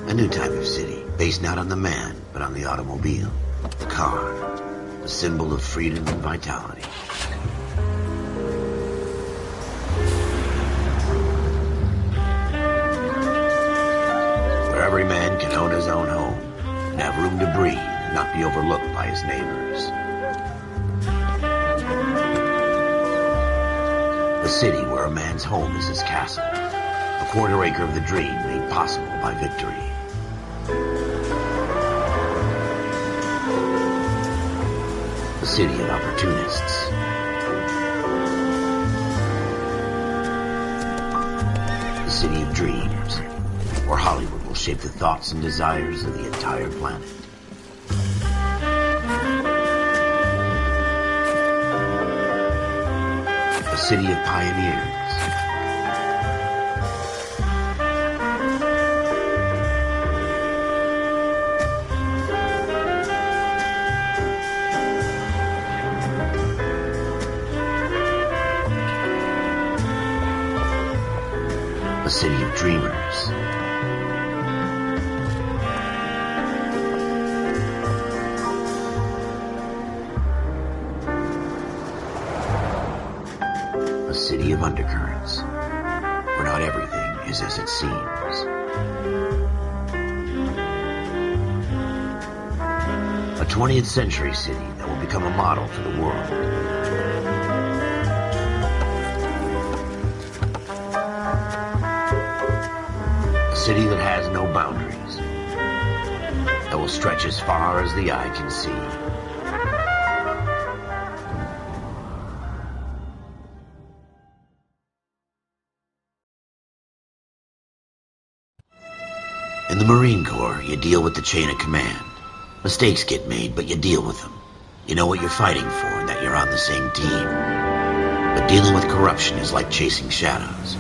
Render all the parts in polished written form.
A new type of city, based not on the man, but on the automobile. The car. The symbol of freedom and vitality. Where every man can own his own home, and have room to breathe, and not be overlooked by his neighbors. A city where a man's home is his castle. A quarter acre of the dream made possible by victory. A city of opportunists. A city of dreams, where Hollywood will shape the thoughts and desires of the entire planet. A city of pioneers. A city of dreamers. A city of undercurrents, where not everything is as it seems. A 20th century city that will become a model for the world. A city that has no boundaries, that will stretch as far as the eye can see. In the Marine Corps, you deal with the chain of command. Mistakes get made, but you deal with them. You know what you're fighting for and that you're on the same team. But dealing with corruption is like chasing shadows.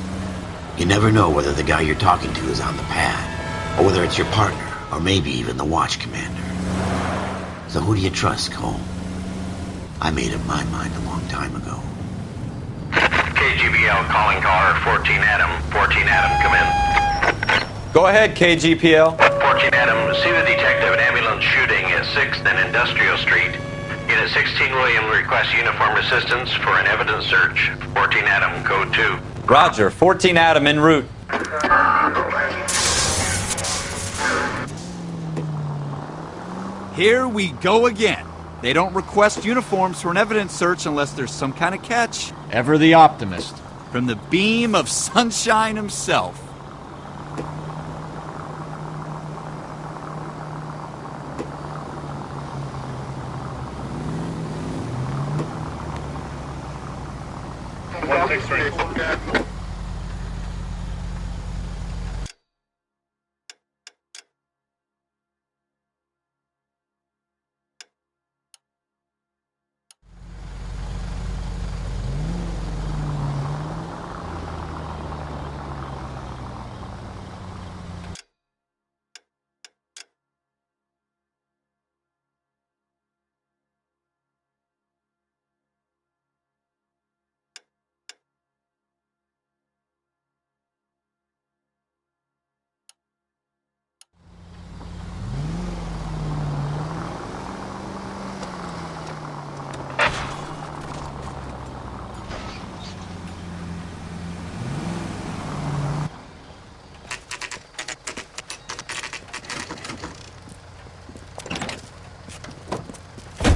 You never know whether the guy you're talking to is on the pad, or whether it's your partner, or maybe even the watch commander. So who do you trust, Cole? I made up my mind a long time ago. KGBL calling caller 14 Adam. 14 Adam, come in. Go ahead, KGPL. 14 Adam, see the detective and ambulance shooting at 6th and Industrial Street. Unit 16 William requests uniformed assistance for an evidence search. 14 Adam, code 2. Roger, 14 Adam en route. Here we go again. They don't request uniforms for an evidence search unless there's some kind of catch. Ever the optimist. From the beam of sunshine himself.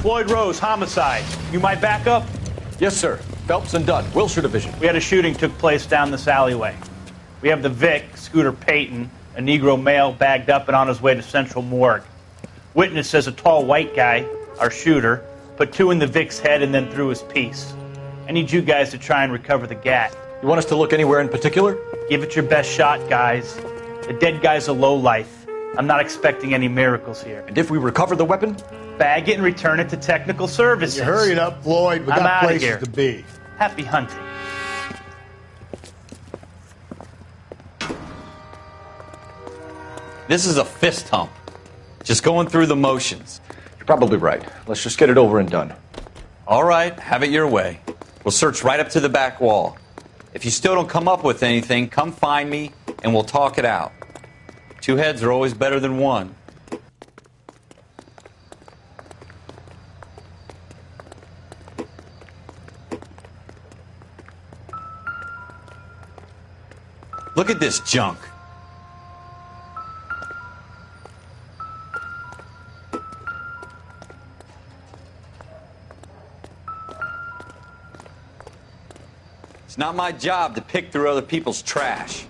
Floyd Rose, homicide. You might back up? Yes, sir. Phelps and Dunn, Wilshire Division. We had a shooting took place down this alleyway. We have the Vic, Scooter Payton, a Negro male bagged up and on his way to Central Morgue. Witness says a tall white guy, our shooter, put 2 in the Vic's head and then threw his piece. I need you guys to try and recover the gat. You want us to look anywhere in particular? Give it your best shot, guys. The dead guy's a lowlife. I'm not expecting any miracles here. And if we recover the weapon? Bag it and return it to technical services. You hurry it up, Floyd. We I'm got outta places here. to be. Happy hunting. This is a fist hump. Just going through the motions. You're probably right. Let's just get it over and done. All right, have it your way. We'll search right up to the back wall. If you still don't come up with anything, come find me and we'll talk it out. Two heads are always better than one. Look at this junk. It's not my job to pick through other people's trash.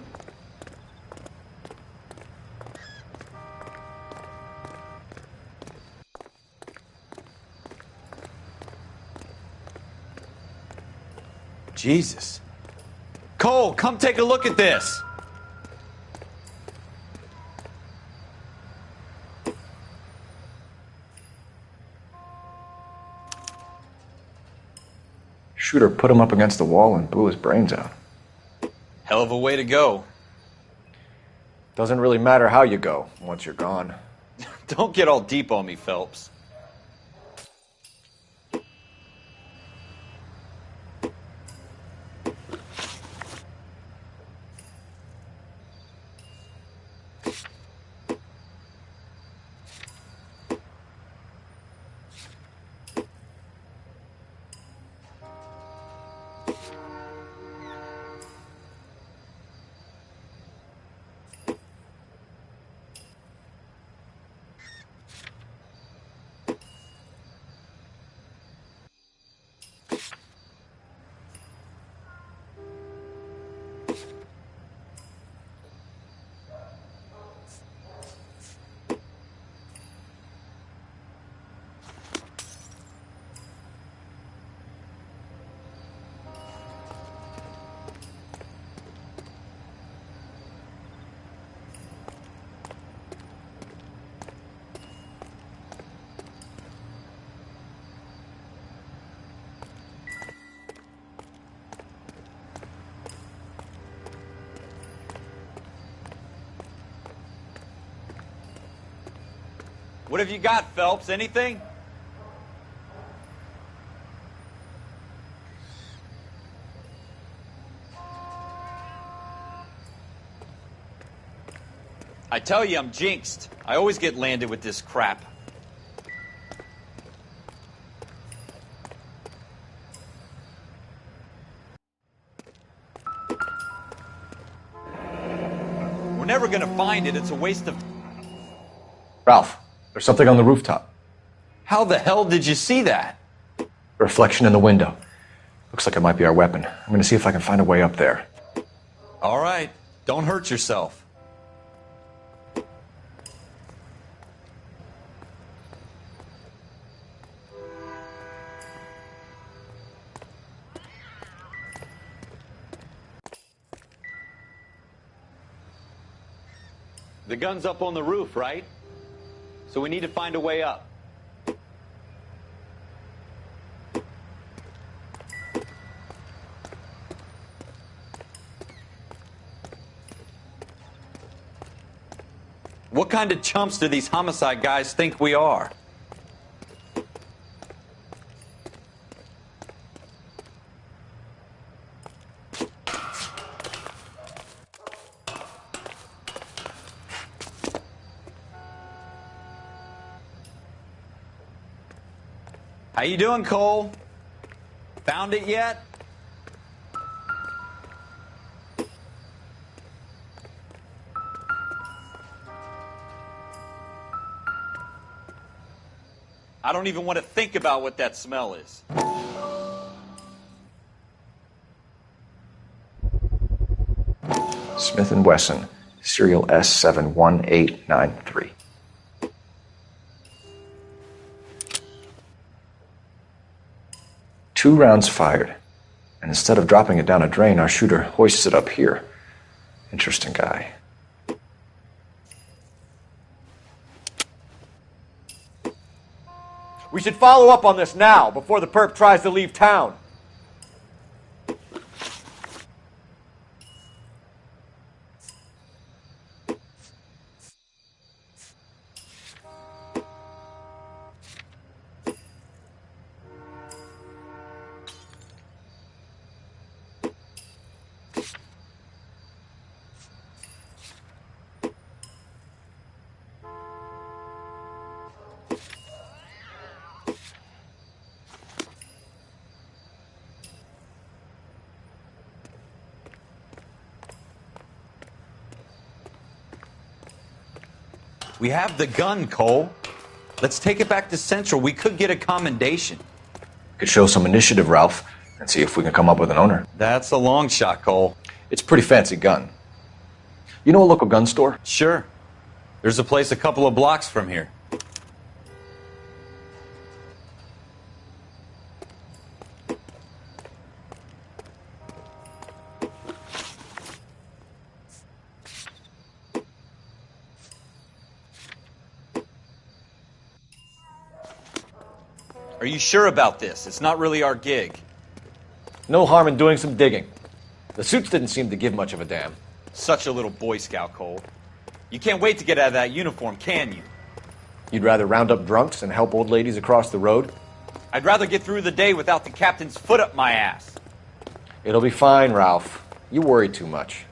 Jesus. Cole, come take a look at this. Shooter put him up against the wall and blew his brains out. Hell of a way to go. Doesn't really matter how you go once you're gone. Don't get all deep on me, Phelps. What have you got, Phelps? Anything? I tell you, I'm jinxed. I always get landed with this crap. We're never gonna find it. It's a waste of... Ralph, there's something on the rooftop. How the hell did you see that? A reflection in the window. Looks like it might be our weapon. I'm gonna see if I can find a way up there. All right. Don't hurt yourself. The gun's up on the roof, right? So we need to find a way up. What kind of chumps do these homicide guys think we are? How you doing, Cole? Found it yet? I don't even want to think about what that smell is. Smith & Wesson, serial S71893. Two rounds fired, and instead of dropping it down a drain, our shooter hoists it up here. Interesting guy. We should follow up on this now, before the perp tries to leave town. We have the gun, Cole. Let's take it back to Central. We could get a commendation. Could show some initiative, Ralph, and see if we can come up with an owner. That's a long shot, Cole. It's a pretty fancy gun. You know a local gun store? Sure. There's a place a couple of blocks from here. Are you sure about this? It's not really our gig. No harm in doing some digging. The suits didn't seem to give much of a damn. Such a little Boy Scout, Cole. You can't wait to get out of that uniform, can you? You'd rather round up drunks than help old ladies across the road? I'd rather get through the day without the captain's foot up my ass. It'll be fine, Ralph. You worry too much.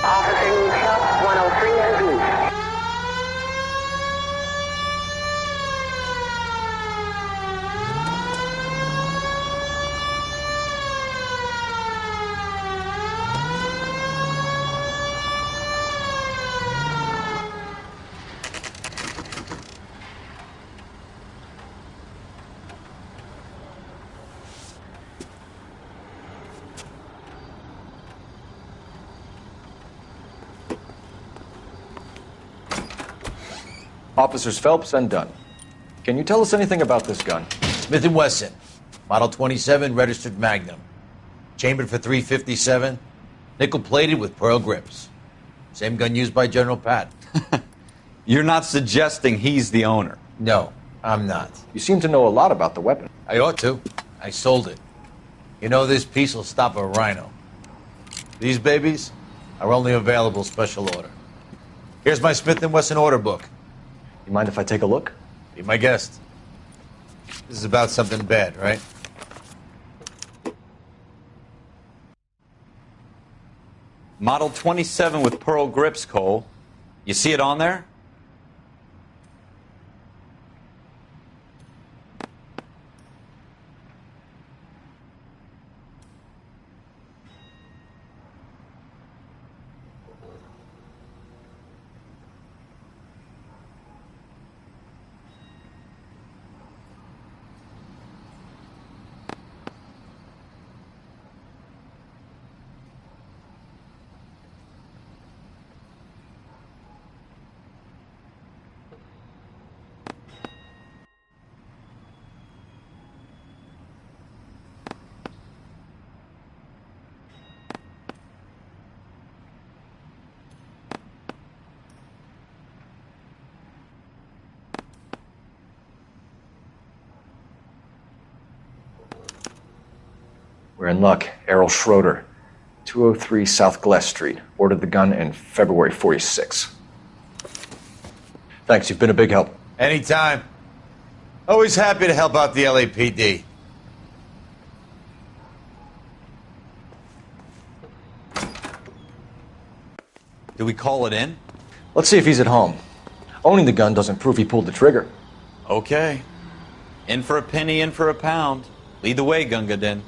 Officer needs help, 103 is east. Officers Phelps and Dunn. Can you tell us anything about this gun? Smith & Wesson, Model 27, registered Magnum. Chambered for .357, nickel-plated with pearl grips. Same gun used by General Patton. You're not suggesting he's the owner? No, I'm not. You seem to know a lot about the weapon. I ought to. I sold it. You know, this piece will stop a rhino. These babies are only available special order. Here's my Smith & Wesson order book. You mind if I take a look? Be my guest. This is about something bad, right? Model 27 with pearl grips, Cole. You see it on there? We're in luck. Errol Schroeder. 203 South Glass Street. Ordered the gun in February 46. Thanks, you've been a big help. Anytime. Always happy to help out the LAPD. Do we call it in? Let's see if he's at home. Owning the gun doesn't prove he pulled the trigger. Okay. In for a penny, in for a pound. Lead the way, Gunga Din.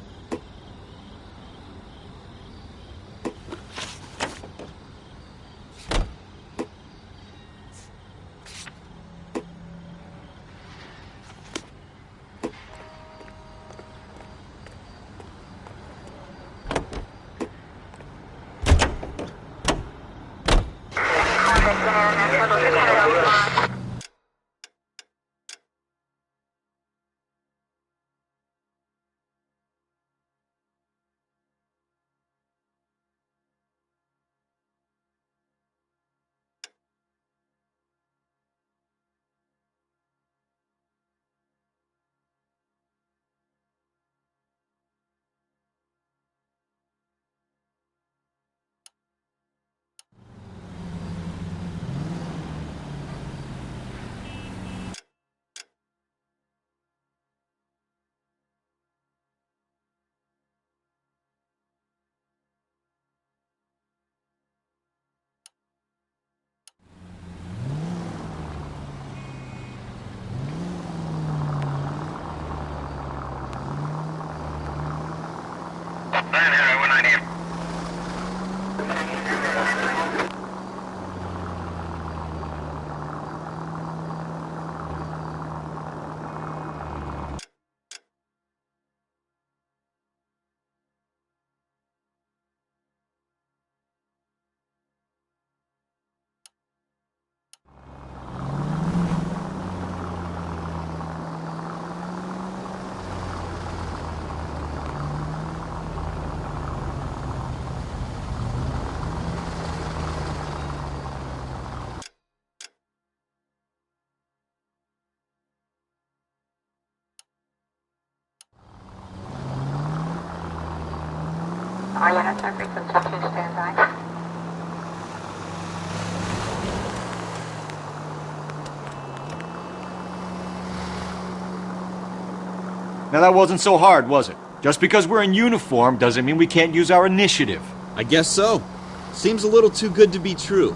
All units are frequency 2 standby. Now that wasn't so hard, was it? Just because we're in uniform doesn't mean we can't use our initiative. I guess so. Seems a little too good to be true.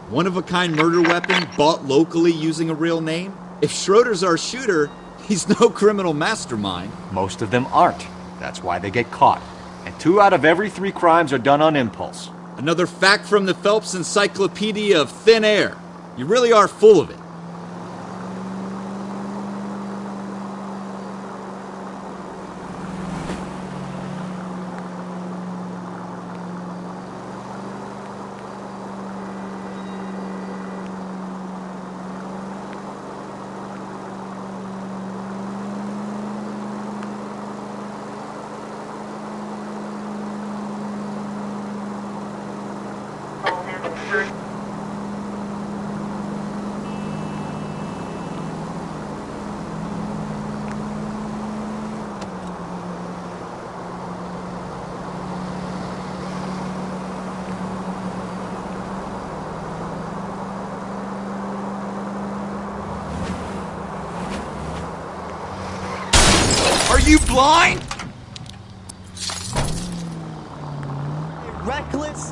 One-of-a-kind murder weapon bought locally using a real name? If Schroeder's our shooter, he's no criminal mastermind. Most of them aren't. That's why they get caught. And 2 out of every 3 crimes are done on impulse. Another fact from the Phelps Encyclopedia of Thin Air. You really are full of it. Are you blind? Reckless.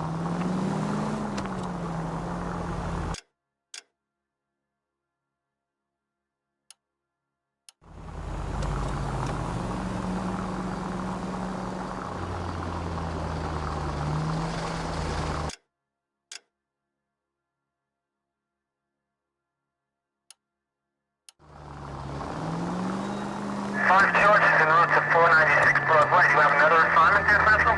Five George is en route to 496 Broadway. You have another assignment there, Central?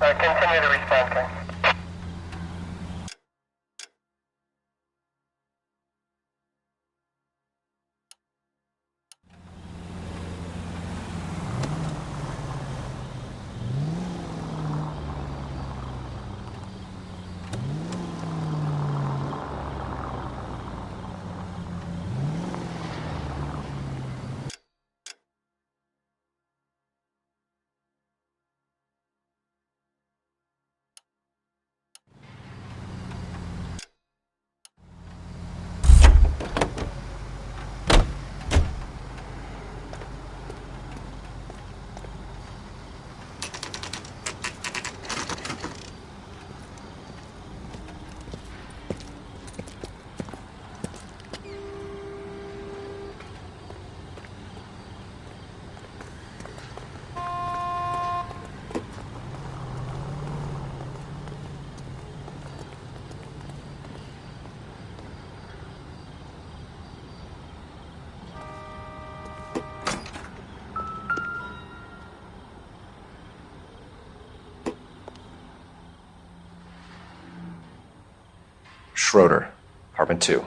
Continue to respond, King. Schroeder, apartment 2.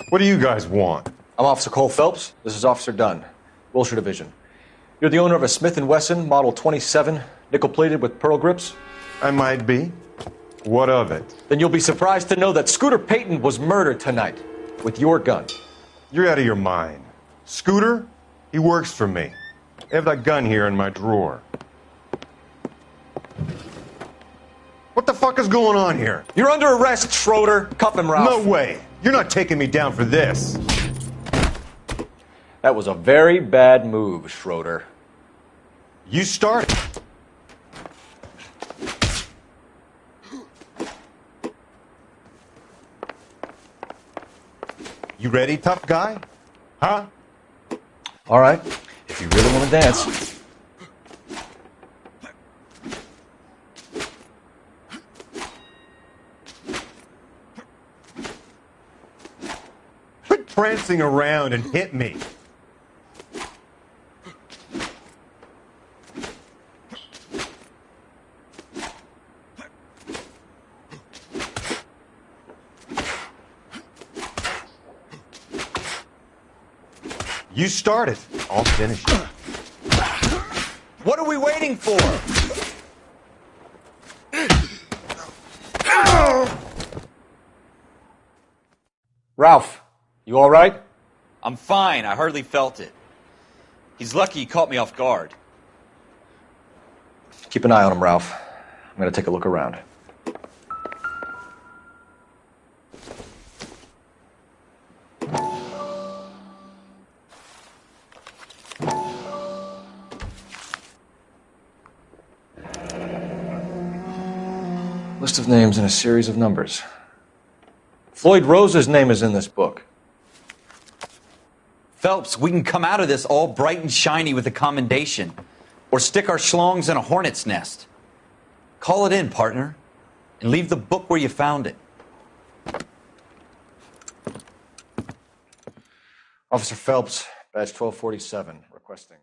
What do you guys want? I'm Officer Cole Phelps. This is Officer Dunn, Wilshire Division. You're the owner of a Smith & Wesson Model 27, nickel-plated with pearl grips? I might be. What of it? Then you'll be surprised to know that Scooter Payton was murdered tonight with your gun. You're out of your mind. Scooter? He works for me. I have that gun here in my drawer. What the fuck is going on here? You're under arrest, Schroeder. Cuff him, Ralph. No way. You're not taking me down for this. That was a very bad move, Schroeder. You started. You ready, tough guy? Huh? All right, if you really want to dance. Quit prancing around and hit me. You started. I'll finish it. What are we waiting for? Ralph, you all right? I'm fine. I hardly felt it. He's lucky he caught me off guard. Keep an eye on him, Ralph. I'm going to take a look around. List of names and a series of numbers. Floyd Rose's name is in this book. Phelps, we can come out of this all bright and shiny with a commendation. Or stick our schlongs in a hornet's nest. Call it in, partner. And leave the book where you found it. Officer Phelps, badge 1247, requesting.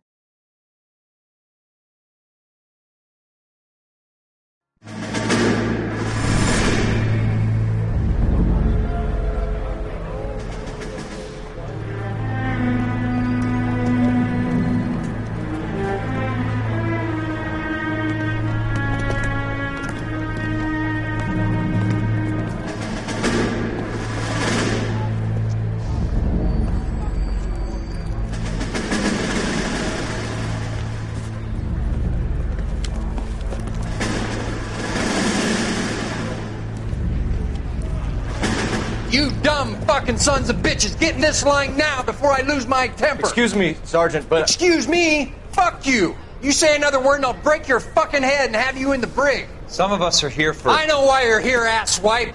You dumb fucking sons of bitches, get in this line now before I lose my temper. Excuse me, Sergeant, but... Excuse me? Fuck you. You say another word and I'll break your fucking head and have you in the brig. Some of us are here for... I know why you're here, asswipe.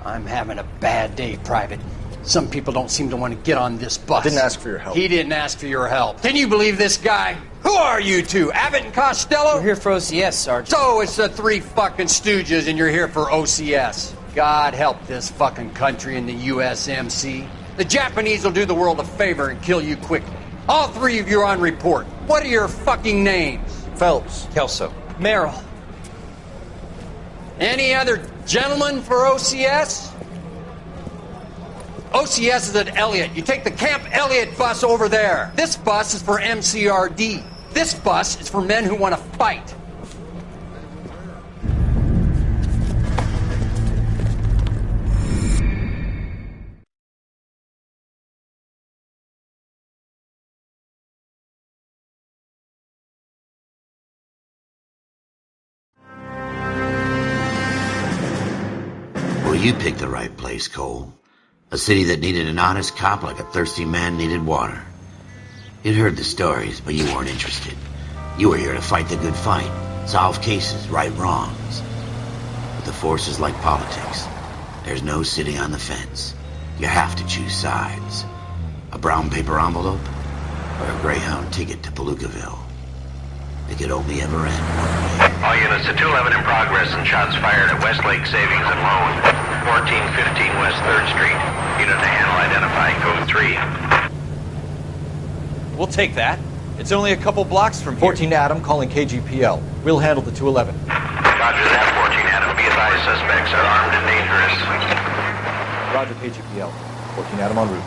I'm having a bad day, Private. Some people don't seem to want to get on this bus. I didn't ask for your help. He didn't ask for your help. Can you believe this guy? Who are you two? Abbott and Costello? We're here for OCS, Sergeant. So it's the three fucking stooges and you're here for OCS. God help this fucking country and the USMC. The Japanese will do the world a favor and kill you quickly. All three of you are on report. What are your fucking names? Phelps. Kelso. Merrill. Any other gentlemen for OCS? OCS is at Elliott. You take the Camp Elliott bus over there. This bus is for MCRD. This bus is for men who want to fight. Well, you picked the right place, Cole. A city that needed an honest cop like a thirsty man needed water. You'd heard the stories, but you weren't interested. You were here to fight the good fight, solve cases, right wrongs. But the force is like politics. There's no sitting on the fence. You have to choose sides. A brown paper envelope? Or a Greyhound ticket to Palookaville? It could only ever end one way. All units to 211 in progress and shots fired at Westlake Savings and Loan, 1415 West 3rd Street. Unit to handle identifying code 3. We'll take that. It's only a couple blocks from here. 14 Adam calling KGPL. We'll handle the 211. Roger that, 14 Adam. Be advised, suspects are armed and dangerous. Roger, KGPL. 14 Adam en route.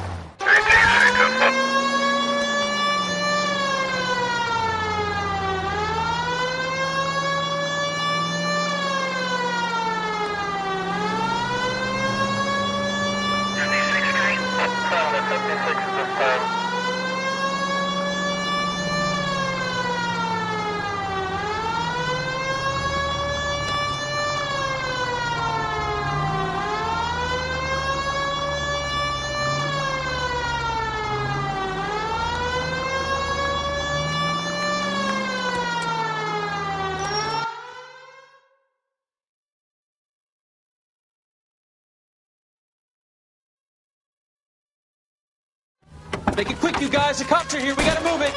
Make it quick, you guys. The cops are here. We gotta move it.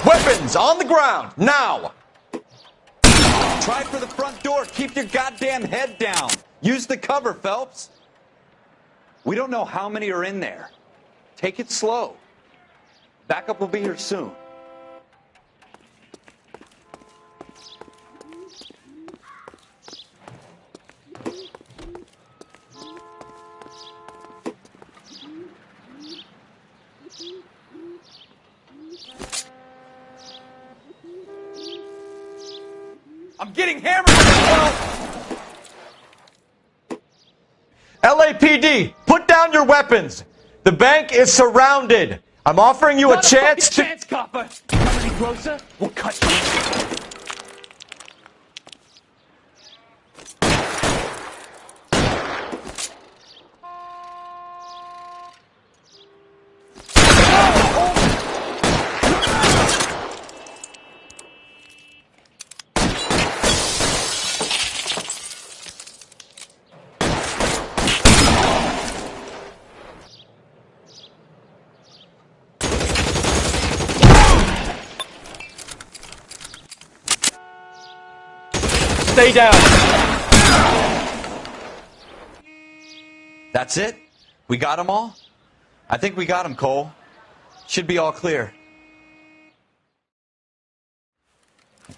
Weapons on the ground, now! Try for the front door. Keep your goddamn head down. Use the cover, Phelps. We don't know how many are in there. Take it slow. Backup will be here soon. I'm getting hammered! LAPD, put down your weapons! The bank is surrounded! I'm offering you a chance to... chance, copper! Come any closer, we'll cut you. Stay down! That's it? We got them all? I think we got them, Cole. Should be all clear.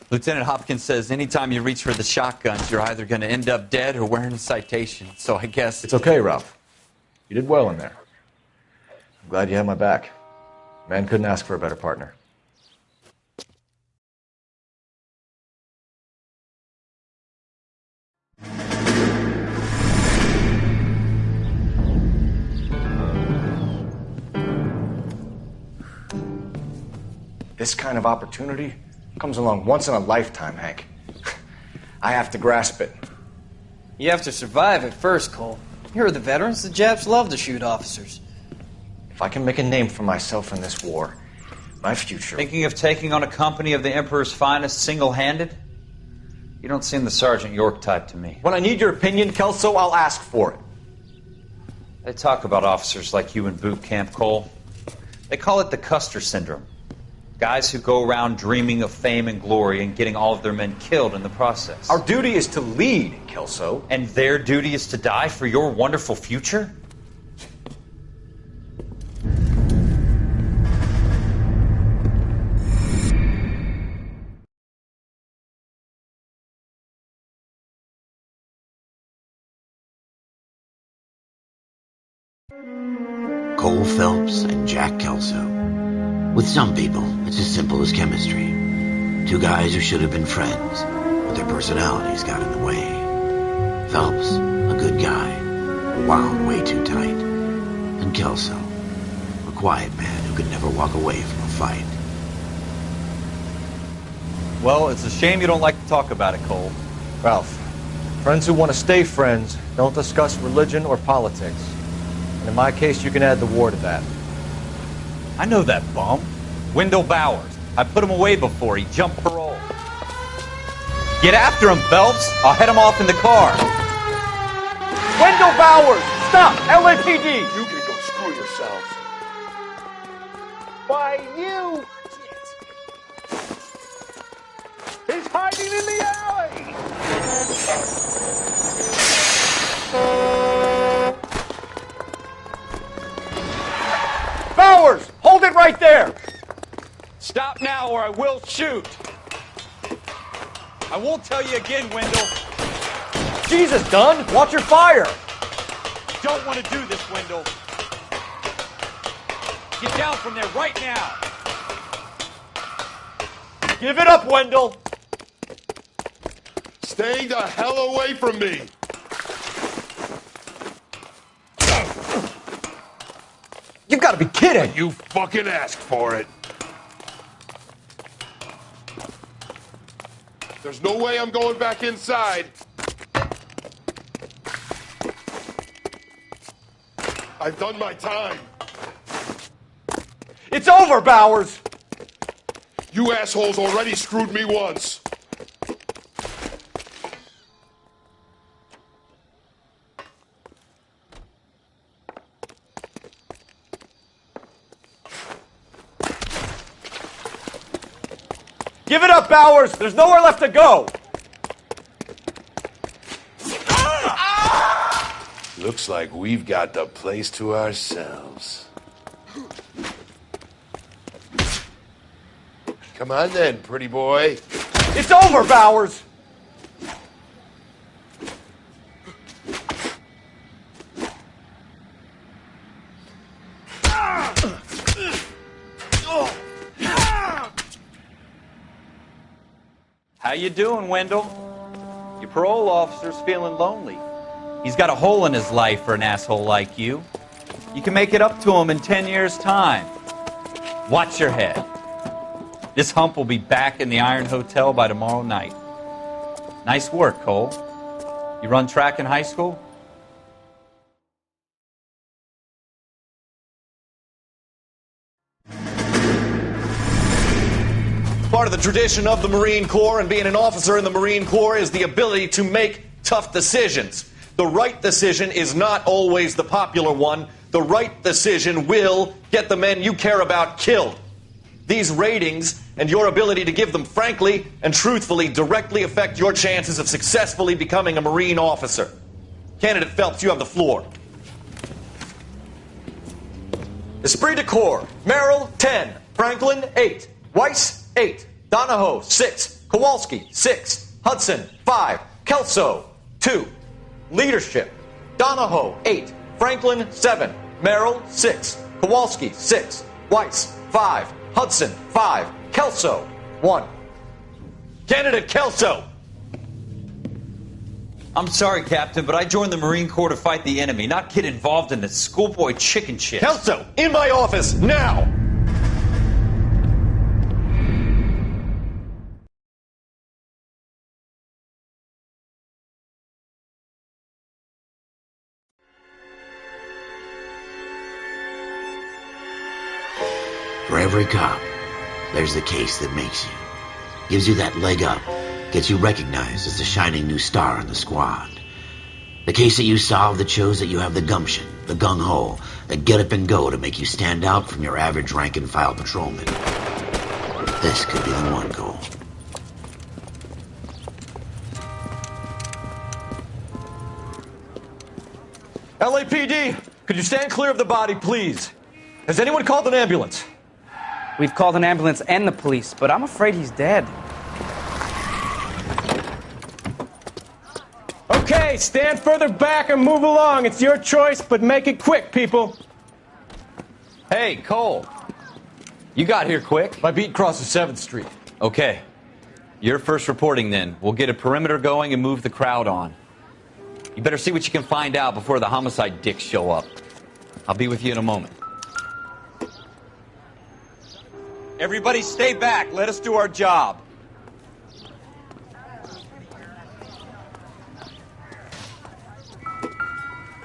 Lieutenant Hopkins says anytime you reach for the shotguns, you're either going to end up dead or wearing a citation. So I guess... It's okay, Ralph. You did well in there. I'm glad you had my back. Man couldn't ask for a better partner. This kind of opportunity comes along once in a lifetime, Hank. I have to grasp it. You have to survive it first, Cole. You're the veterans. The Japs love to shoot officers. If I can make a name for myself in this war, my future... Thinking of taking on a company of the Emperor's finest single-handed? You don't seem the Sergeant York type to me. When I need your opinion, Kelso, I'll ask for it. They talk about officers like you in boot camp, Cole. They call it the Custer Syndrome. Guys who go around dreaming of fame and glory and getting all of their men killed in the process. Our duty is to lead, Kelso. And their duty is to die for your wonderful future? Cole Phelps and Jack Kelso. With some people, it's as simple as chemistry. Two guys who should have been friends, but their personalities got in the way. Phelps, a good guy, wound way too tight. And Kelso, a quiet man who could never walk away from a fight. Well, it's a shame you don't like to talk about it, Cole. Ralph, friends who want to stay friends don't discuss religion or politics. And in my case, you can add the war to that. I know that bum. Wendell Bowers. I put him away before. He jumped parole. Get after him, Phelps. I'll head him off in the car. Wendell Bowers! Stop! LAPD! You can go screw yourselves. Why, you... He's hiding in the alley! Bowers! Hold it right there! Stop now or I will shoot. I won't tell you again, Wendell. Jesus, Dunn! Watch your fire! Don't want to do this, Wendell. Get down from there right now. Give it up, Wendell! Stay the hell away from me! You've got to be kidding! You fucking asked for it. There's no way I'm going back inside. I've done my time. It's over, Bowers! You assholes already screwed me once. Give it up, Bowers! There's nowhere left to go! Looks like we've got the place to ourselves. Come on then, pretty boy. It's over, Bowers! How you doing, Wendell? Your parole officer's feeling lonely. He's got a hole in his life for an asshole like you. You can make it up to him in 10 years' time. Watch your head. This hump will be back in the Iron Hotel by tomorrow night. Nice work, Cole. You run track in high school? Part of the tradition of the Marine Corps and being an officer in the Marine Corps is the ability to make tough decisions. The right decision is not always the popular one. The right decision will get the men you care about killed. These ratings and your ability to give them frankly and truthfully directly affect your chances of successfully becoming a Marine officer. Candidate Phelps, you have the floor. Esprit de Corps, Merrill, 10. Franklin, 8. Weiss, 8. Donahoe, 6. Kowalski, 6. Hudson, 5. Kelso, 2. Leadership, Donahoe, 8. Franklin, 7. Merrill, 6. Kowalski, 6. Weiss, 5. Hudson, 5. Kelso, 1. Candidate Kelso. I'm sorry, Captain, but I joined the Marine Corps to fight the enemy, not get involved in this schoolboy chicken shit. Kelso, in my office, now! For every cop, there's the case that makes you. Gives you that leg up. Gets you recognized as the shining new star in the squad. The case that you solve that shows that you have the gumption, the gung-ho, the get up and go to make you stand out from your average rank-and-file patrolman. This could be the one, Cole. LAPD, could you stand clear of the body, please? Has anyone called an ambulance? We've called an ambulance and the police, but I'm afraid he's dead. Okay, stand further back and move along. It's your choice, but make it quick, people. Hey, Cole. You got here quick. My beat crosses 7th Street. Okay. You're first reporting then. We'll get a perimeter going and move the crowd on. You better see what you can find out before the homicide dicks show up. I'll be with you in a moment. Everybody stay back. Let us do our job.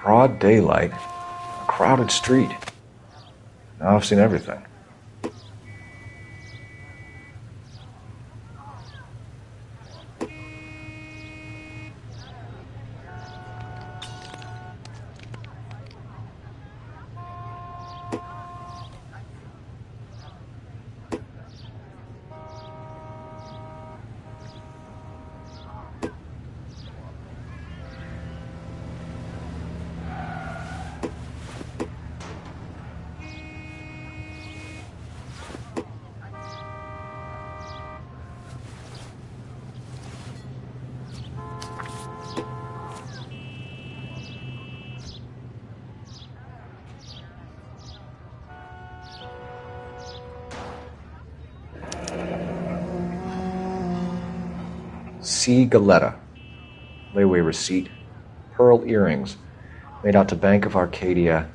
Broad daylight, a crowded street. Now I've seen everything. C. Galetta. Layaway receipt. Pearl earrings. Made out to Bank of Arcadia.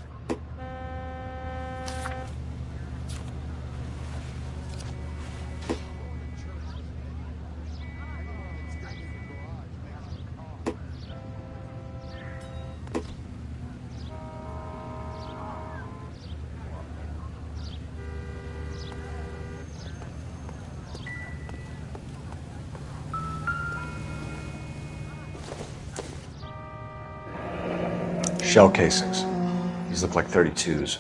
Shell casings. These look like 32s.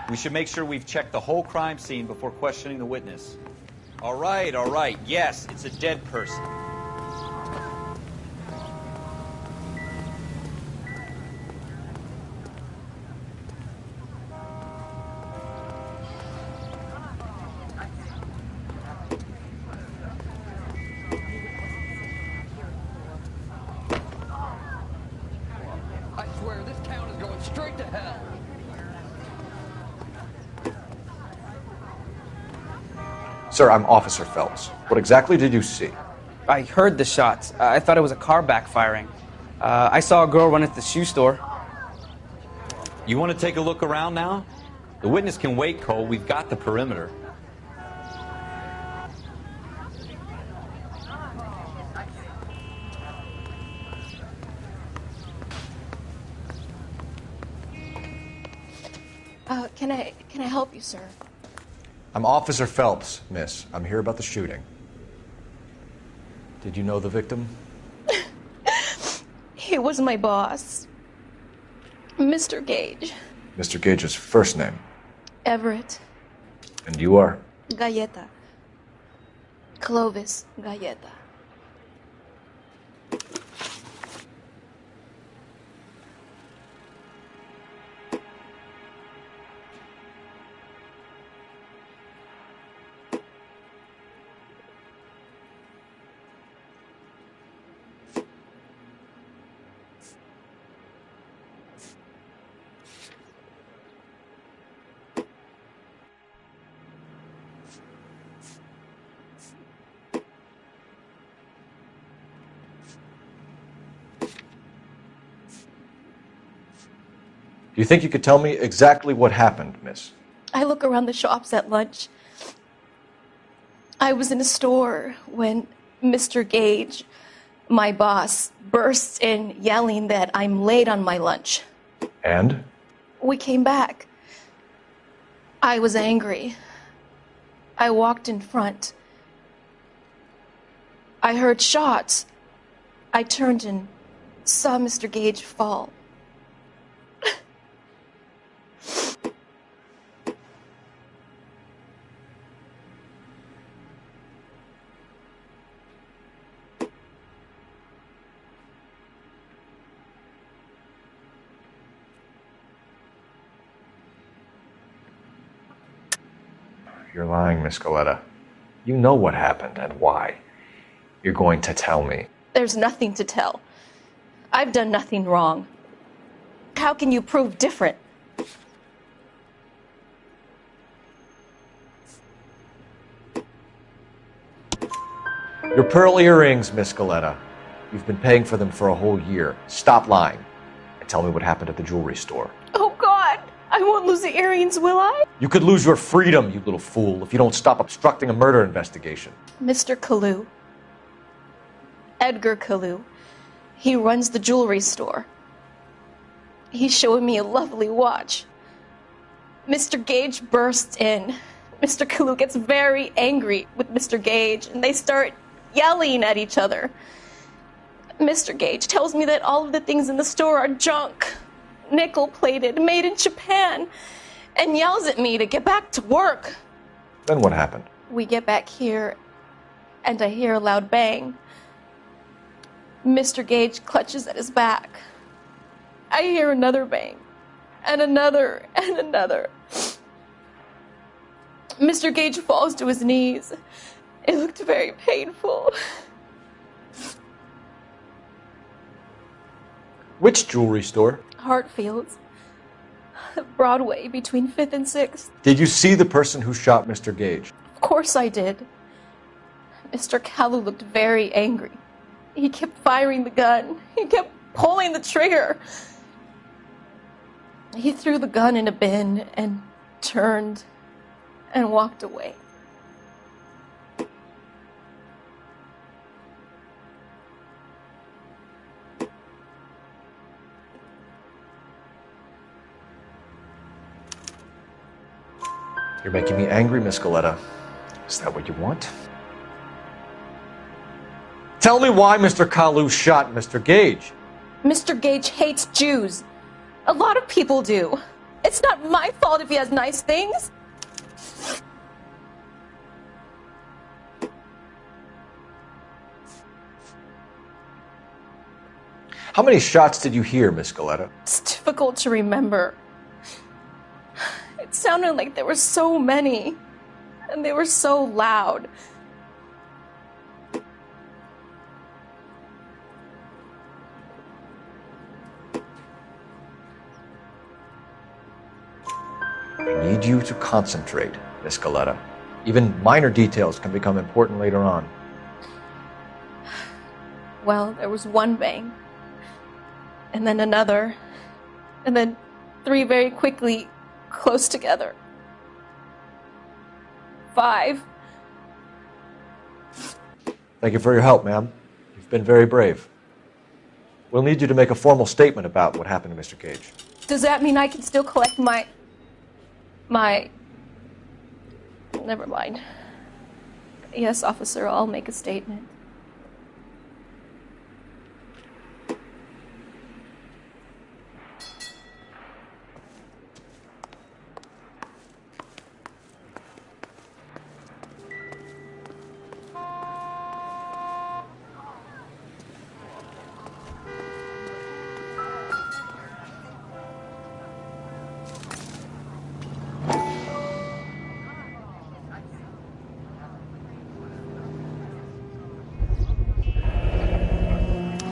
We should make sure we've checked the whole crime scene before questioning the witness. All right. Yes, it's a dead person. I swear, this town is going straight to hell. Sir, I'm Officer Phelps. What exactly did you see? I heard the shots. I thought it was a car backfiring. I saw a girl run into the shoe store. You want to take a look around now? The witness can wait, Cole. We've got the perimeter. Can I help you, sir? I'm Officer Phelps, miss. I'm here about the shooting. Did you know the victim? He was my boss, Mr. Gage. Mr. Gage's first name. Everett. And you are? Galleta. Clovis Galleta. Do you think you could tell me exactly what happened, miss? I look around the shops at lunch. I was in a store when Mr. Gage, my boss, bursts in yelling that I'm late on my lunch. And? We came back. I was angry. I walked in front. I heard shots. I turned and saw Mr. Gage fall. You're lying, Miss Galetta. You know what happened and why. You're going to tell me. There's nothing to tell. I've done nothing wrong. How can you prove different? Your pearl earrings, Miss Galetta. You've been paying for them for a whole year. Stop lying and tell me what happened at the jewelry store. Oh, God. I won't lose the earrings, will I? You could lose your freedom, you little fool, if you don't stop obstructing a murder investigation. Mr. Kalu. Edgar Kalu. He runs the jewelry store. He's showing me a lovely watch. Mr. Gage bursts in. Mr. Kalu gets very angry with Mr. Gage, and they start yelling at each other. Mr. Gage tells me that all of the things in the store are junk, nickel-plated, made in Japan, and yells at me to get back to work. Then what happened? We get back here, and I hear a loud bang. Mr. Gage clutches at his back. I hear another bang, and another, and another. Mr. Gage falls to his knees. It looked very painful. Which jewelry store? Hartfield's. Broadway, between 5th and 6th. Did you see the person who shot Mr. Gage? Of course I did. Mr. Kalu looked very angry. He kept firing the gun. He kept pulling the trigger. He threw the gun in a bin and turned and walked away. You're making me angry, Miss Galetta. Is that what you want? Tell me why Mr. Kalu shot Mr. Gage. Mr. Gage hates Jews. A lot of people do. It's not my fault if he has nice things. How many shots did you hear, Miss Galetta? It's difficult to remember. It sounded like there were so many, and they were so loud. I need you to concentrate, Miss Galetta. Even minor details can become important later on. Well, there was one bang, and then another, and then 3 very quickly, close together. 5. Thank you for your help, ma'am. You've been very brave. We'll need you to make a formal statement about what happened to Mr. Gage. Does that mean I can still collect my... Never mind. Yes, officer, I'll make a statement.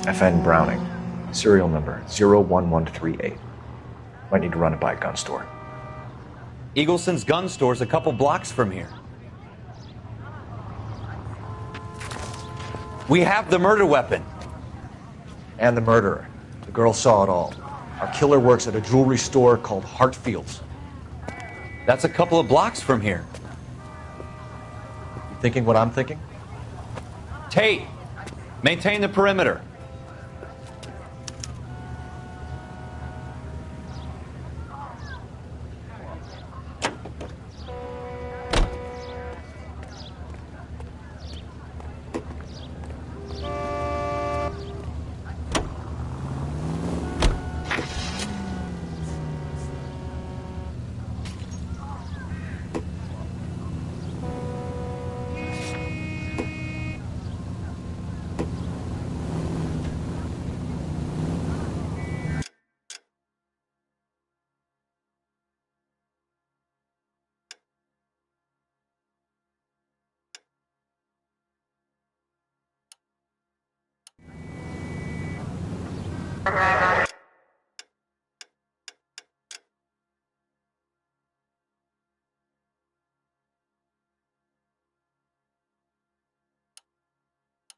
FN Browning, serial number 01138. Might need to run it by a gun store. Eagleson's gun store's a couple blocks from here. We have the murder weapon. And the murderer. The girl saw it all. Our killer works at a jewelry store called Hartfield's. That's a couple of blocks from here. You thinking what I'm thinking? Tate, maintain the perimeter.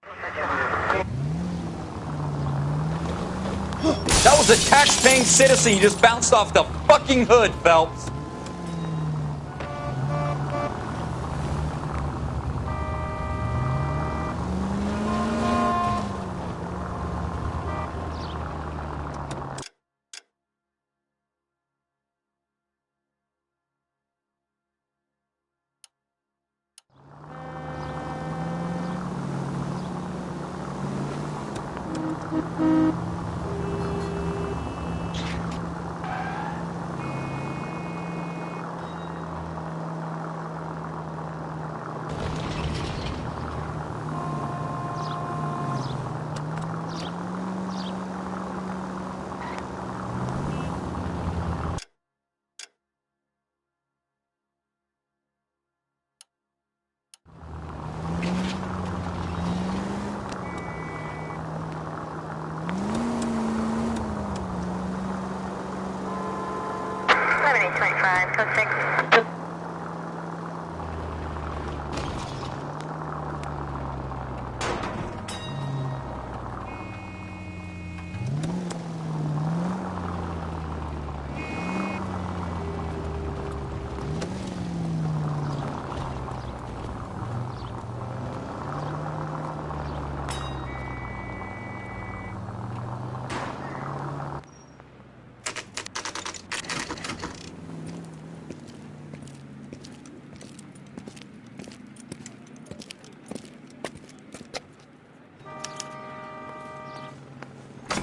That was a tax-paying citizen you just bounced off the fucking hood, Phelps.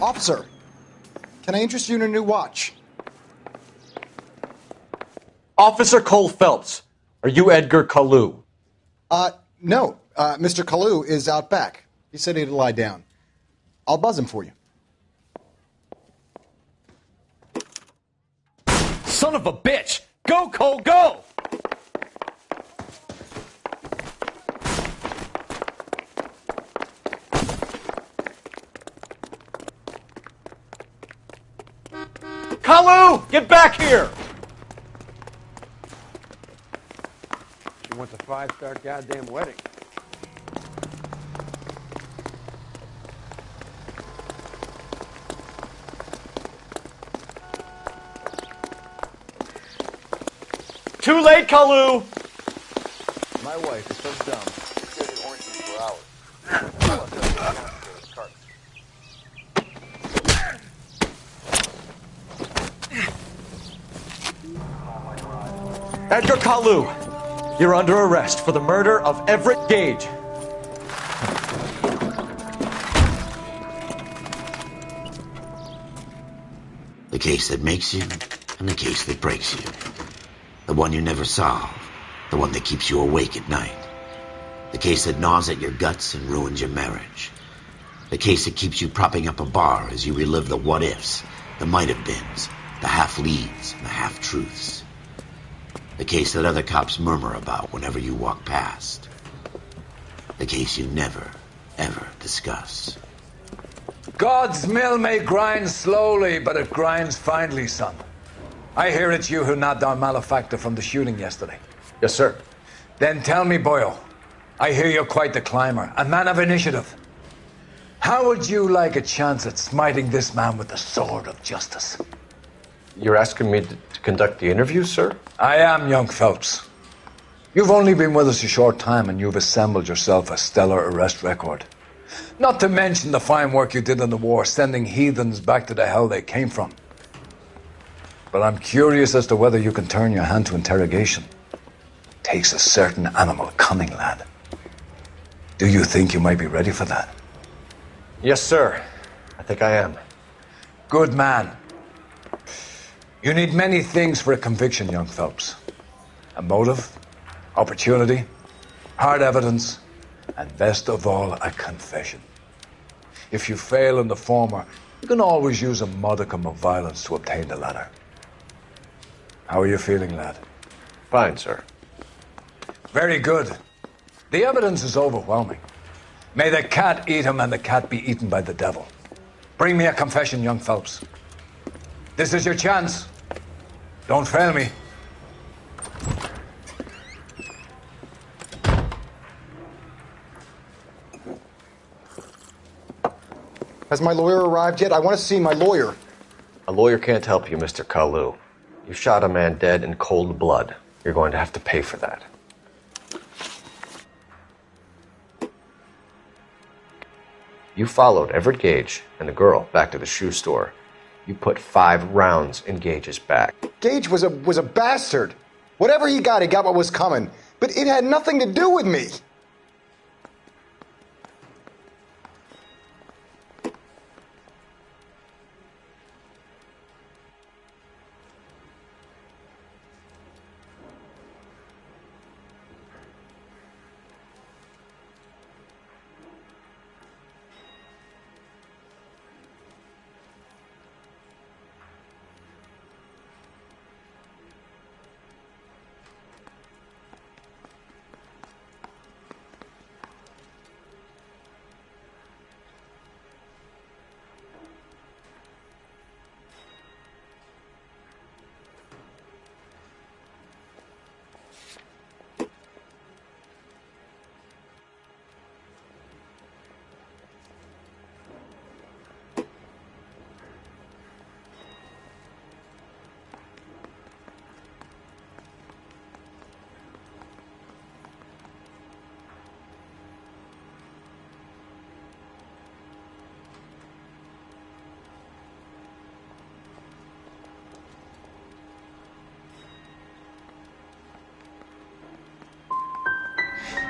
Officer, can I interest you in a new watch? Officer Cole Phelps, are you Edgar Kalu? No. Mr. Kalu is out back. He said he'd lie down. I'll buzz him for you. Son of a bitch! Go, Cole, go! Kalu! Get back here! She wants a 5-star goddamn wedding. Too late, Kalu! My wife is so dumb. She's getting orange juice for hours. Edgar Kalu, you're under arrest for the murder of Everett Gage. The case that makes you and the case that breaks you. The one you never solve. The one that keeps you awake at night. The case that gnaws at your guts and ruins your marriage. The case that keeps you propping up a bar as you relive the what-ifs, the might-have-beens, the half-leads, and the half-truths. The case that other cops murmur about whenever you walk past. The case you never, ever discuss. God's mill may grind slowly, but it grinds finely, son. I hear it's you who nabbed our malefactor from the shooting yesterday. Yes, sir. Then tell me, boyo, I hear you're quite the climber, a man of initiative. How would you like a chance at smiting this man with the sword of justice? You're asking me to conduct the interview, sir? I am, young Phelps. You've only been with us a short time and you've assembled yourself a stellar arrest record. Not to mention the fine work you did in the war, sending heathens back to the hell they came from. But I'm curious as to whether you can turn your hand to interrogation. Takes a certain animal cunning, lad. Do you think you might be ready for that? Yes, sir. I think I am. Good man. You need many things for a conviction, young Phelps. A motive, opportunity, hard evidence, and best of all, a confession. If you fail in the former, you can always use a modicum of violence to obtain the latter. How are you feeling, lad? Fine, sir. Very good. The evidence is overwhelming. May the cat eat him and the cat be eaten by the devil. Bring me a confession, young Phelps. This is your chance. Don't fail me. Has my lawyer arrived yet? I want to see my lawyer. A lawyer can't help you, Mr. Kalu. You shot a man dead in cold blood. You're going to have to pay for that. You followed Everett Gage and the girl back to the shoe store. You put 5 rounds in Gage's back. Gage was a bastard. Whatever he got what was coming. But it had nothing to do with me.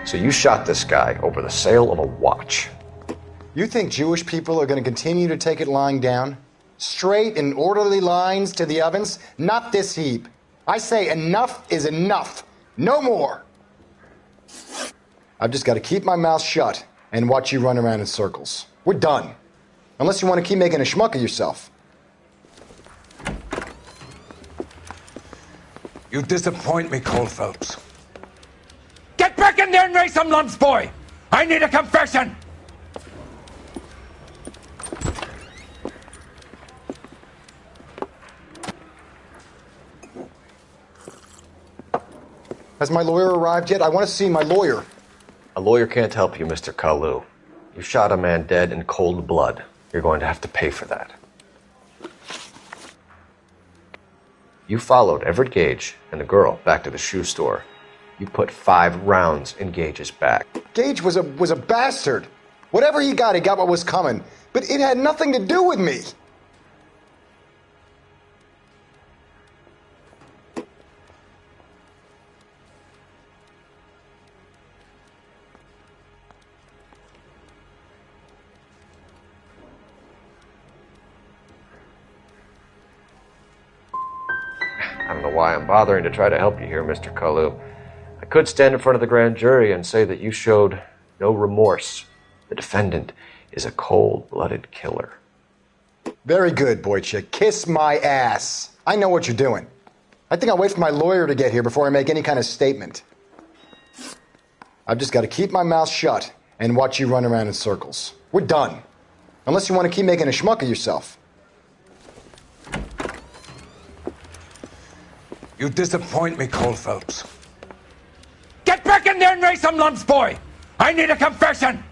So you shot this guy over the sale of a watch. You think Jewish people are going to continue to take it lying down? Straight and orderly lines to the ovens? Not this heap. I say enough is enough. No more. I've just got to keep my mouth shut and watch you run around in circles. We're done. Unless you want to keep making a schmuck of yourself. You disappoint me, Cole Phelps. Get back in there and raise some lumps, boy! I need a confession! Has my lawyer arrived yet? I want to see my lawyer. A lawyer can't help you, Mr. Kalu. You shot a man dead in cold blood. You're going to have to pay for that. You followed Everett Gage and the girl back to the shoe store. You put 5 rounds in Gage's back. Gage was a bastard. Whatever he got what was coming. But it had nothing to do with me. I don't know why I'm bothering to try to help you here, Mr. Kalu. I could stand in front of the grand jury and say that you showed no remorse. The defendant is a cold-blooded killer. Very good, Boychik. Kiss my ass. I know what you're doing. I think I'll wait for my lawyer to get here before I make any kind of statement. I've just got to keep my mouth shut and watch you run around in circles. We're done. Unless you want to keep making a schmuck of yourself. You disappoint me, Cole Phelps. Get back in there and raise some lumps, boy! I need a confession!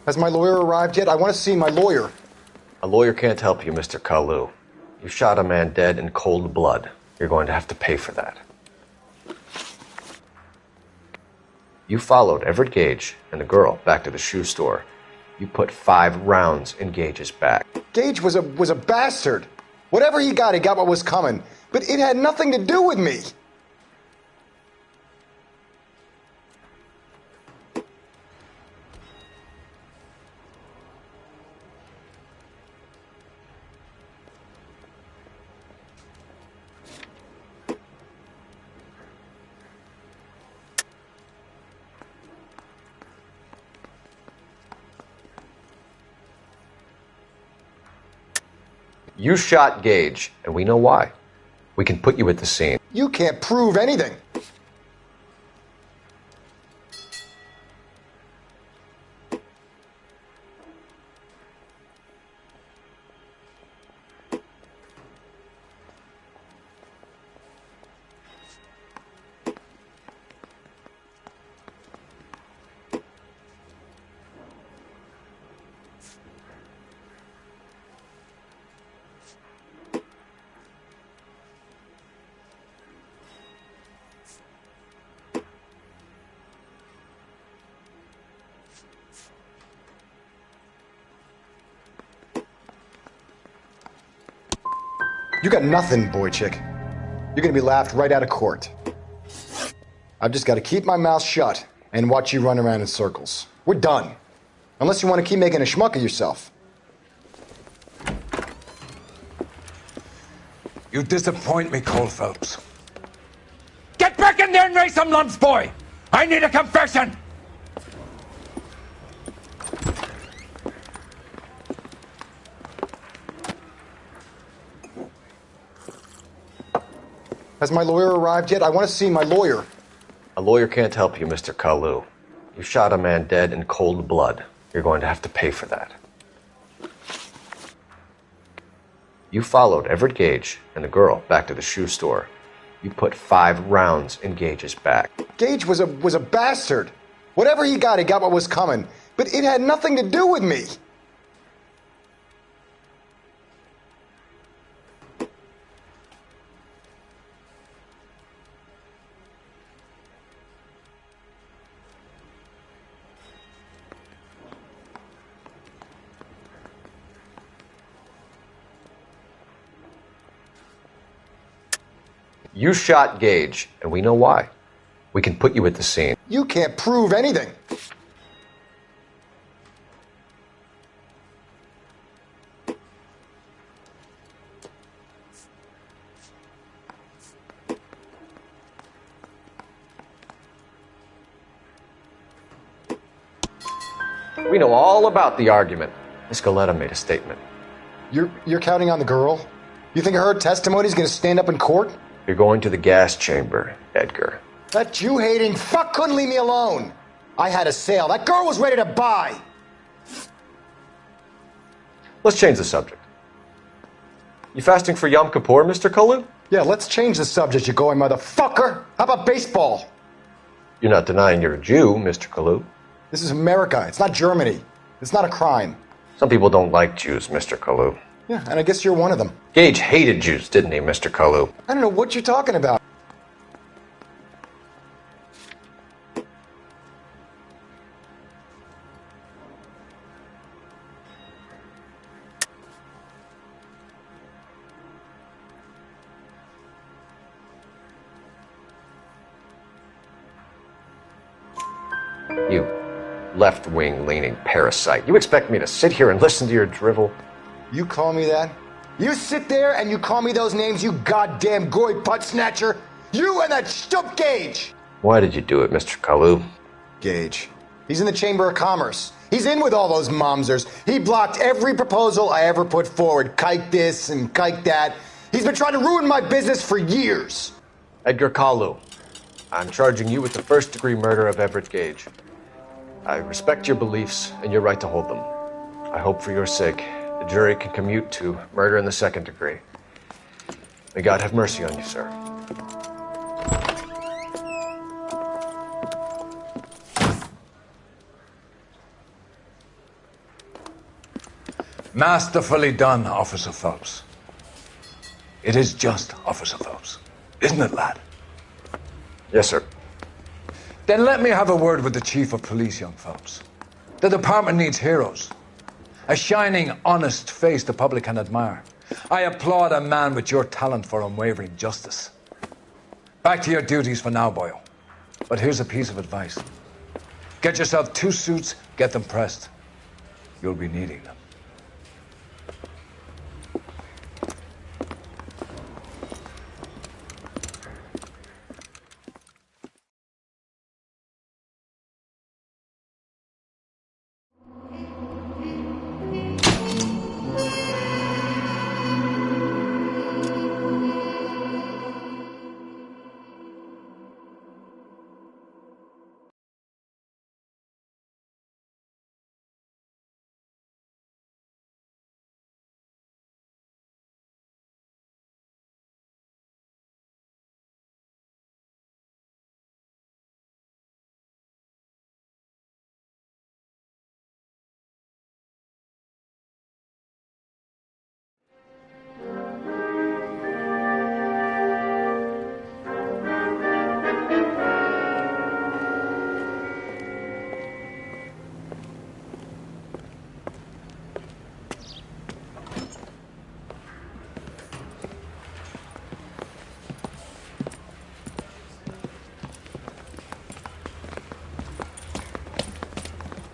Has my lawyer arrived yet? I want to see my lawyer. A lawyer can't help you, Mr. Kalu. You shot a man dead in cold blood. You're going to have to pay for that. You followed Everett Gage and the girl back to the shoe store. You put 5 rounds in Gage's back. Gage was a bastard. Whatever he got what was coming. But it had nothing to do with me. You shot Gage, and we know why. We can put you at the scene. You can't prove anything. You got nothing, boy chick. You're gonna be laughed right out of court. I've just got to keep my mouth shut and watch you run around in circles. We're done. Unless you want to keep making a schmuck of yourself. You disappoint me, Cole Phelps. Get back in there and raise some lumps, boy! I need a confession! Has my lawyer arrived yet? I want to see my lawyer. A lawyer can't help you, Mr. Kalu. You shot a man dead in cold blood. You're going to have to pay for that. You followed Everett Gage and the girl back to the shoe store. You put 5 rounds in Gage's back. Gage was a bastard. Whatever he got what was coming. But it had nothing to do with me. You shot Gage, and we know why. We can put you at the scene. You can't prove anything. We know all about the argument. Miss Galetta made a statement. You're counting on the girl? You think her testimony's gonna stand up in court? You're going to the gas chamber, Edgar. That Jew-hating fuck couldn't leave me alone. I had a sale. That girl was ready to buy. Let's change the subject. You fasting for Yom Kippur, Mr. Kalu? Yeah, let's change the subject, you going motherfucker. How about baseball? You're not denying you're a Jew, Mr. Kalu. This is America. It's not Germany. It's not a crime. Some people don't like Jews, Mr. Kalu. Yeah, and I guess you're one of them. Gage hated Jews, didn't he, Mr. Kalu? I don't know what you're talking about. You left-wing leaning parasite. You expect me to sit here and listen to your drivel? You call me that? You sit there and you call me those names, you goddamn goy putt snatcher? You and that stump Gage! Why did you do it, Mr. Kalu? Gage. He's in the Chamber of Commerce. He's in with all those momsers. He blocked every proposal I ever put forward. Kike this and kike that. He's been trying to ruin my business for years. Edgar Kalu, I'm charging you with the first-degree murder of Everett Gage. I respect your beliefs and your right to hold them. I hope for your sake the jury can commute to murder in the second degree. May God have mercy on you, sir. Masterfully done, Officer Phelps. It is just Officer Phelps. Isn't it, lad? Yes, sir. Then let me have a word with the Chief of Police, young Phelps. The department needs heroes. A shining, honest face the public can admire. I applaud a man with your talent for unwavering justice. Back to your duties for now, boyo. But here's a piece of advice. Get yourself 2 suits, get them pressed. You'll be needing them.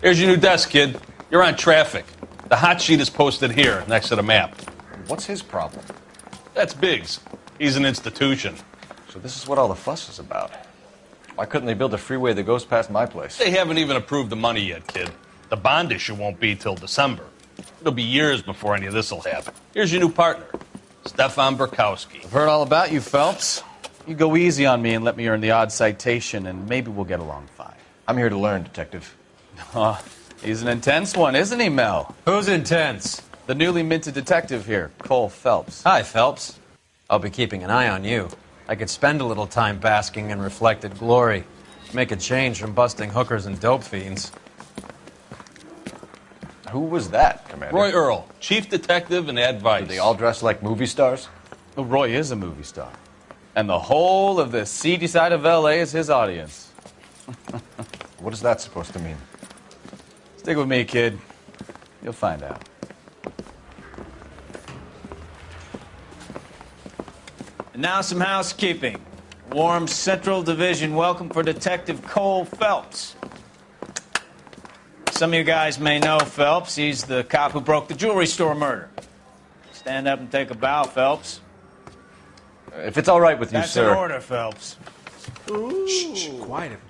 Here's your new desk, kid. You're on traffic. The hot sheet is posted here, next to the map. What's his problem? That's Biggs. He's an institution. So this is what all the fuss is about. Why couldn't they build a freeway that goes past my place? They haven't even approved the money yet, kid. The bond issue won't be till December. It'll be years before any of this will happen. Here's your new partner, Stefan Burkowski. I've heard all about you, Phelps. You go easy on me and let me earn the odd citation, and maybe we'll get along fine. I'm here to learn, Detective. Oh, he's an intense one, isn't he, Mel? Who's intense? The newly minted detective here, Cole Phelps. Hi, Phelps. I'll be keeping an eye on you. I could spend a little time basking in reflected glory. Make a change from busting hookers and dope fiends. Who was that, Commander? Roy Earl, chief detective and advice. Do they all dress like movie stars? Well, Roy is a movie star. And the whole of the seedy side of L.A. is his audience. What is that supposed to mean? Stick with me, kid. You'll find out. And now some housekeeping. Warm Central Division welcome for Detective Cole Phelps. Some of you guys may know Phelps. He's the cop who broke the jewelry store murder. Stand up and take a bow, Phelps. If it's all right with you, That's sir. That's an order, Phelps. Shh, quiet, everybody.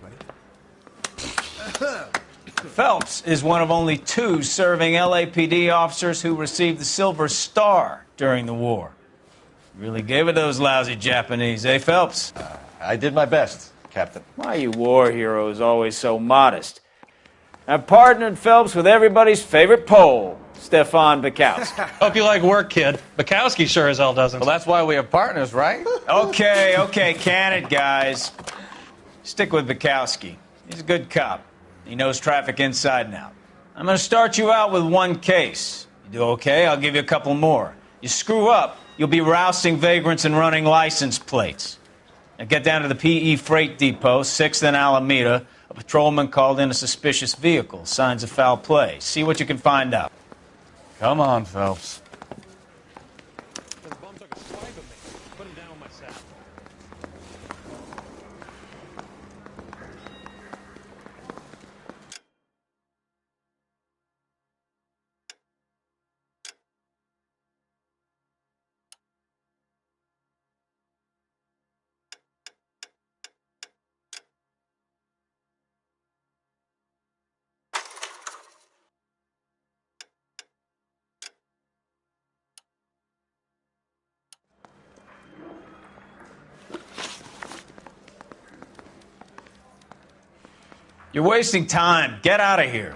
Phelps is one of only 2 serving LAPD officers who received the Silver Star during the war. Really gave it those lousy Japanese, eh, Phelps? I did my best, Captain. Why are you war heroes always so modest? I've partnered Phelps with everybody's favorite Pole, Stefan Bukowski. Hope you like work, kid. Bukowski sure as hell doesn't. Well, that's why we have partners, right? Okay, can it, guys. Stick with Bukowski. He's a good cop. He knows traffic inside and out. I'm going to start you out with 1 case. You do okay, I'll give you a couple more. You screw up, you'll be rousting vagrants and running license plates. Now get down to the PE Freight Depot, 6th and Alameda. A patrolman called in a suspicious vehicle. Signs of foul play. See what you can find out. Come on, Phelps. You're wasting time. Get out of here.